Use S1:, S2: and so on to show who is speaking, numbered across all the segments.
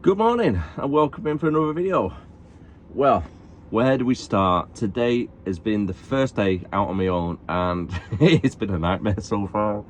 S1: Good morning and welcome in for another video. Well, where do we start? Today has been the first day out on my own and it's been a nightmare so far.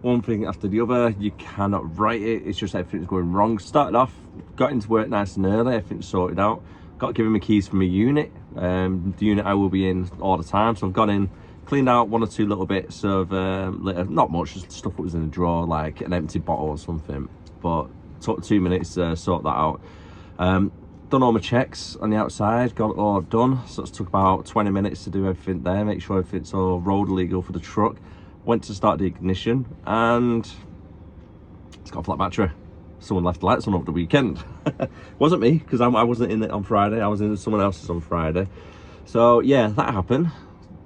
S1: One thing after the other, you cannot write it, it's just everything's going wrong. Started off, got into work nice and early, everything's sorted out. Got given my keys for my unit, the unit I will be in all the time. So I've gone in, cleaned out one or two little bits of litter, not much, just stuff that was in the drawer, like an empty bottle or something. But took 2 minutes to sort that out. Done all my checks on the outside, got it all done. So it took about 20 minutes to do everything there, make sure everything's all road legal for the truck. Went to start the ignition and it's got a flat battery. Someone left the lights on over the weekend. Wasn't me, because I wasn't in it on Friday. I was in someone else's on Friday. So yeah, that happened.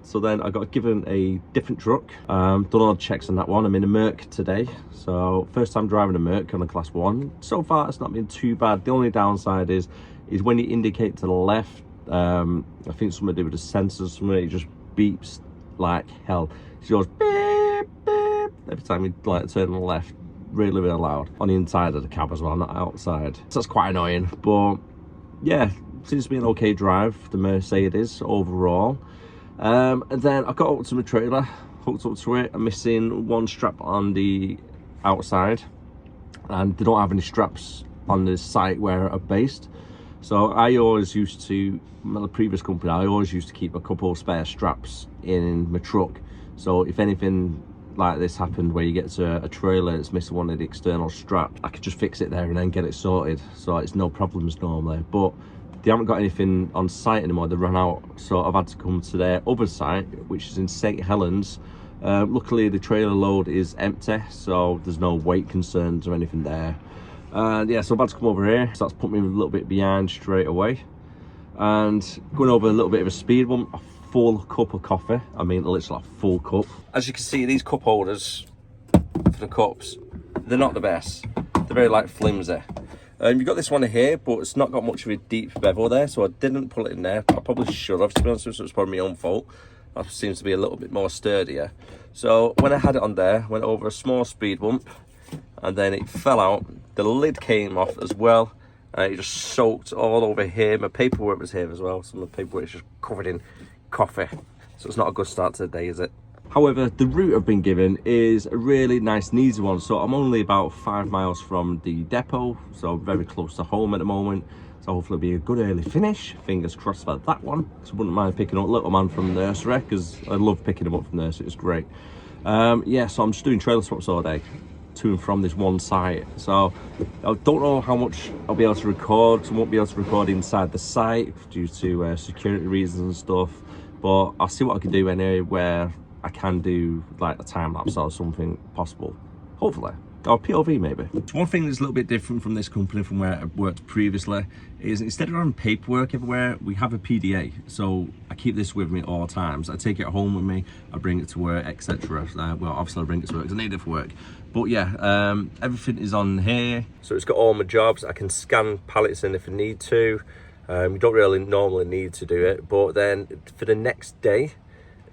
S1: So then I got given a different truck. Done all the checks on that one. I'm in a Merc today. So first time driving a Merc on a class 1. So far it's not been too bad. The only downside is when you indicate to the left, I think something to do with the sensors, something, it just beeps like hell. It goes beep, beep, every time you like turn on the left, really loud. On the inside of the cab as well, not outside. So that's quite annoying, but yeah, seems to be an okay drive, the Mercedes overall. And then I got up to my trailer, hooked up to it. I'm missing one strap on the outside and they don't have any straps on the site where I'm based. So I always used to, my previous company, I always used to keep a couple of spare straps in my truck. So if anything like this happened where you get to a trailer that's missing one of the external straps, I could just fix it there and then get it sorted. So it's no problems normally. But they haven't got anything on site anymore, they ran out. So I've had to come to their other site, which is in St. Helens. Luckily the trailer load is empty, so there's no weight concerns or anything there. And yeah, so I've had to come over here, so that's put me a little bit behind straight away. And going over a little bit of a speed bump, a full cup of coffee. I mean literally a full cup. As you can see, these cup holders for the cups, they're not the best. They're very like flimsy. You've got this one here, but it's not got much of a deep bevel there, so I didn't pull it in there. I probably should have, to be honest with you, so it's probably my own fault. That seems to be a little bit more sturdier. So when I had it on there, went over a small speed bump, and then it fell out. The lid came off as well, and it just soaked all over here. My paperwork was here as well, so my paperwork is just covered in coffee. So it's not a good start to the day, is it? However, the route I've been given is a really nice and easy one. So I'm only about 5 miles from the depot, so very close to home at the moment. So hopefully it'll be a good early finish. Fingers crossed for that one. So I wouldn't mind picking up little man from nursery, because I love picking him up from nursery, it's great. Yeah, so I'm just doing trailer swaps all day, to and from this one site. So I don't know how much I'll be able to record. So I won't be able to record inside the site due to security reasons and stuff. But I'll see what I can do anyway, where I can do like a time lapse or something possible, hopefully, or POV maybe. One thing that's a little bit different from this company, from where I've worked previously, is instead of having paperwork everywhere, we have a PDA. So I keep this with me at all times. I take it home with me, I bring it to work, etc. Well, obviously I bring it to work because I need it for work. But yeah, everything is on here. So it's got all my jobs. I can scan pallets in if I need to. You don't really normally need to do it, but then for the next day,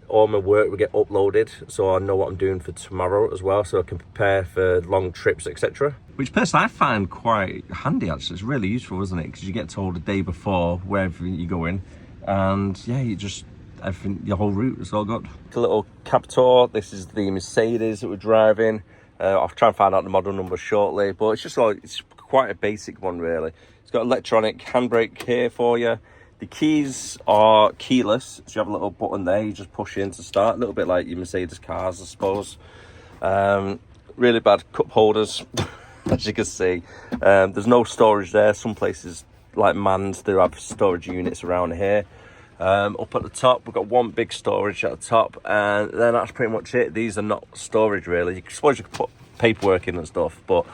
S1: all my work will get uploaded, so I know what I'm doing for tomorrow as well, so I can prepare for long trips, etc. Which personally I find quite handy actually. It's really useful, isn't it? Because you get told the day before wherever you're going, and yeah, you just, everything, your whole route is all good. A little cab tour. This is the Mercedes that we're driving. I'll try and find out the model number shortly, but it's just like, it's quite a basic one really. It's got electronic handbrake here for you. The keys are keyless, so you have a little button there, you just push in to start, a little bit like your Mercedes cars, I suppose. Really bad cup holders, as you can see. There's no storage there. Some places, like Mans, do have storage units around here. Up at the top, we've got one big storage at the top, and then that's pretty much it. These are not storage, really. I suppose you could put paperwork in and stuff, but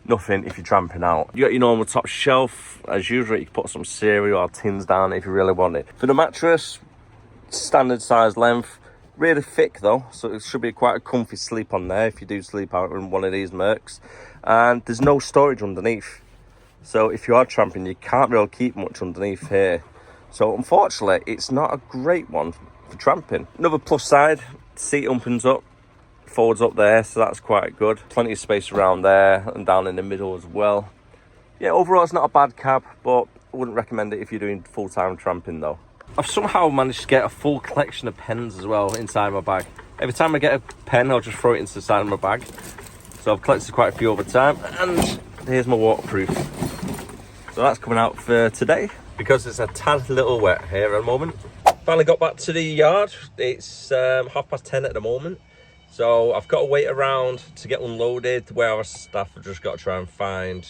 S1: nothing if you're tramping out. You got your normal top shelf as usual. You can put some cereal or tins down if you really want it. For the mattress, standard size length, really thick though, so it should be quite a comfy sleep on there if you do sleep out in one of these Mercs. And there's no storage underneath, so if you are tramping, you can't really keep much underneath here. So unfortunately, it's not a great one for tramping. Another plus side, seat opens up, folds up there, so that's quite good. Plenty of space around there and down in the middle as well. yeah, overall it's not a bad cab, but I wouldn't recommend it if you're doing full-time tramping though. I've somehow managed to get a full collection of pens as well inside my bag. Every time I get a pen, I'll just throw it into the side of my bag. So I've collected quite a few over time, and here's my waterproof. So that's coming out for today because it's a tad little wet here at the moment. Finally got back to the yard. It's 10:30 at the moment. So I've got to wait around to get unloaded. The warehouse staff have just got to try and find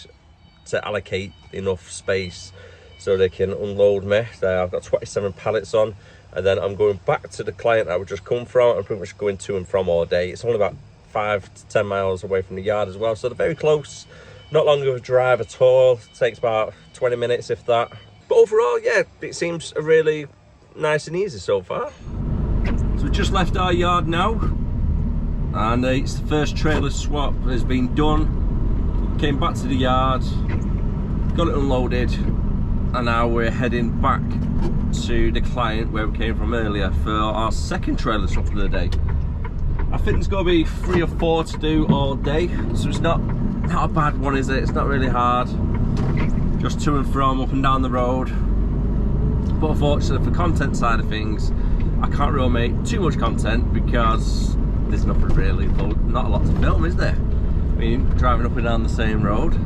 S1: to allocate enough space so they can unload me. So I've got 27 pallets on, and then I'm going back to the client I would just come from. I'm pretty much going to and from all day. It's only about 5 to 10 miles away from the yard as well, so they're very close. Not long of a drive at all. It takes about 20 minutes if that. But overall, yeah, it seems a really nice and easy so far. So we just left our yard now, and it's the first trailer swap has been done. Came back to the yard, got it unloaded, and now we're heading back to the client where we came from earlier for our second trailer swap for the day. I think there's going to be 3 or 4 to do all day, so it's not a bad one, is it? It's not really hard, just to and from, up and down the road. But unfortunately, for content side of things, I can't really make too much content because there's nothing really, not a lot to film, is there? I mean, driving up and down the same road.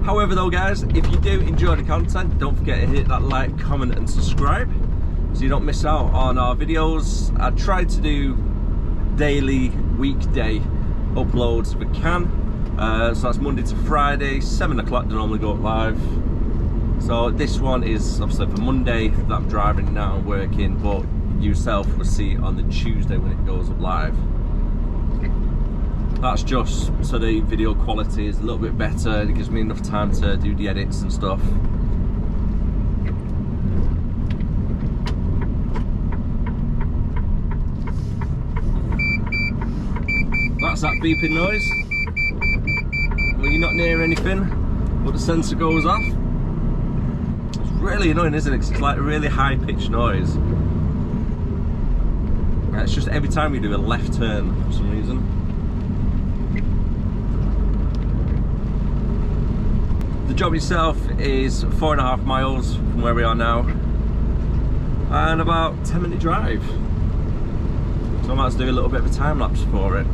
S1: However though guys, if you do enjoy the content, don't forget to hit that like, comment and subscribe so you don't miss out on our videos. I try to do daily, weekday uploads if we can. So that's Monday to Friday, 7 o'clock to normally go live. So this one is obviously for Monday that I'm driving now and working, but yourself will see it on the Tuesday when it goes up live. That's just so the video quality is a little bit better. It gives me enough time to do the edits and stuff. That's that beeping noise when you're not near anything, but the sensor goes off. It's really annoying, isn't it? 'Cause it's like a really high-pitched noise. It's just every time you do a left turn for some reason. The job itself is 4.5 miles from where we are now, and about 10-minute drive. So I might have to do a little bit of a time lapse for it.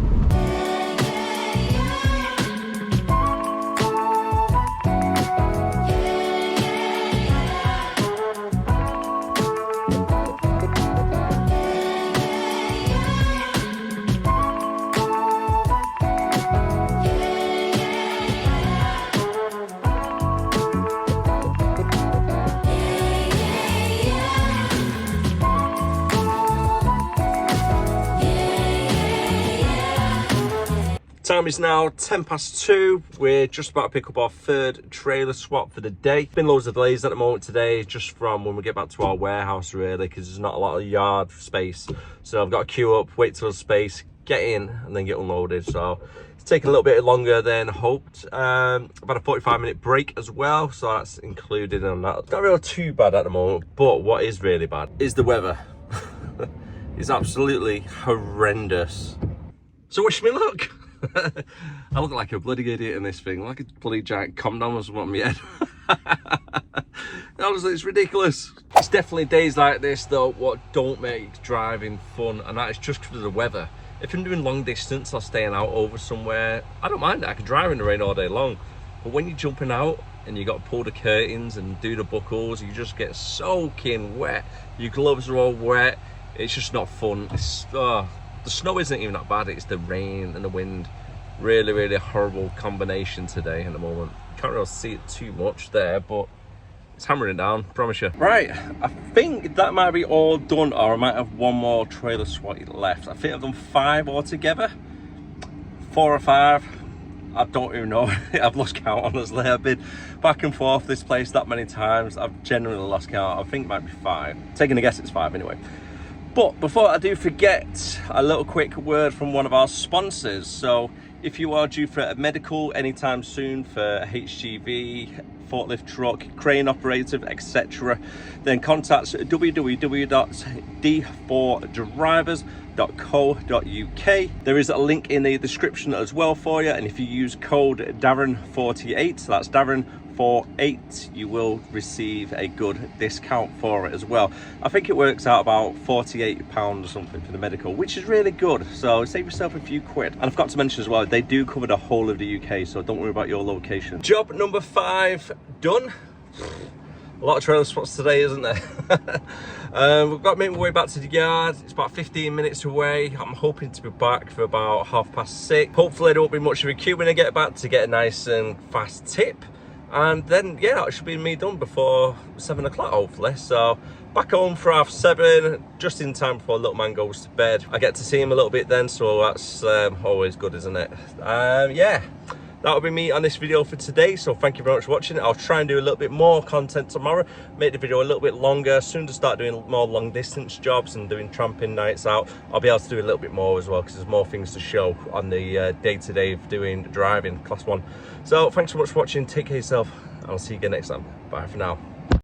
S1: Time is now 2:10. We're just about to pick up our third trailer swap for the day. Been loads of delays at the moment today, just from when we get back to our warehouse really, because there's not a lot of yard space. So I've got to queue up, wait till space, get in and then get unloaded. So it's taking a little bit longer than hoped. About a 45-minute break as well, so that's included in that. It's not really too bad at the moment, but what is really bad is the weather. It's absolutely horrendous. So wish me luck. I look like a bloody idiot in this thing, like a bloody giant condom or something on my head. Honestly, it's ridiculous. It's definitely days like this though what don't make driving fun, and that is just because of the weather. If I'm doing long distance or staying out over somewhere, I don't mind it. I can drive in the rain all day long. But when you're jumping out and you got to pull the curtains and do the buckles, you just get soaking wet. Your gloves are all wet. It's just not fun. It's the snow isn't even that bad, it's the rain and the wind. Really, really horrible combination today at the moment. Can't really see it too much there, but it's hammering down, promise you. Right, I think that might be all done, or I might have one more trailer swap left. I think I've done 5 altogether. 4 or 5, I don't even know. I've lost count, honestly. I've been back and forth this place that many times. I've genuinely lost count. I think it might be 5. Taking a guess, it's 5 anyway. But before I do forget, a little quick word from one of our sponsors. So if you are due for a medical anytime soon for a HGV, forklift truck, crane operative, etc., then contact www.d4drivers.co.uk. There is a link in the description as well for you, and if you use code Darren48, so that's Darren 448, you will receive a good discount for it as well. I think it works out about £48 or something for the medical, which is really good. So save yourself a few quid. And I forgot to mention as well, they do cover the whole of the UK, so don't worry about your location. Job number 5 done. A lot of trailer spots today, isn't there? We've got to make my way back to the yard. It's about 15 minutes away. I'm hoping to be back for about 6:30. Hopefully there won't be much of a queue when I get back to get a nice and fast tip. And then, yeah, that should be me done before 7 o'clock, hopefully. So back home for 7:30, just in time before little man goes to bed. I get to see him a little bit then, so that's always good, isn't it? Yeah. That'll be me on this video for today, so thank you very much for watching. I'll try and do a little bit more content tomorrow, make the video a little bit longer. As soon as I start doing more long distance jobs and doing tramping nights out, I'll be able to do a little bit more as well, because there's more things to show on the day-to-day of doing driving class 1. So thanks so much for watching, take care of yourself, and I'll see you again next time. Bye for now.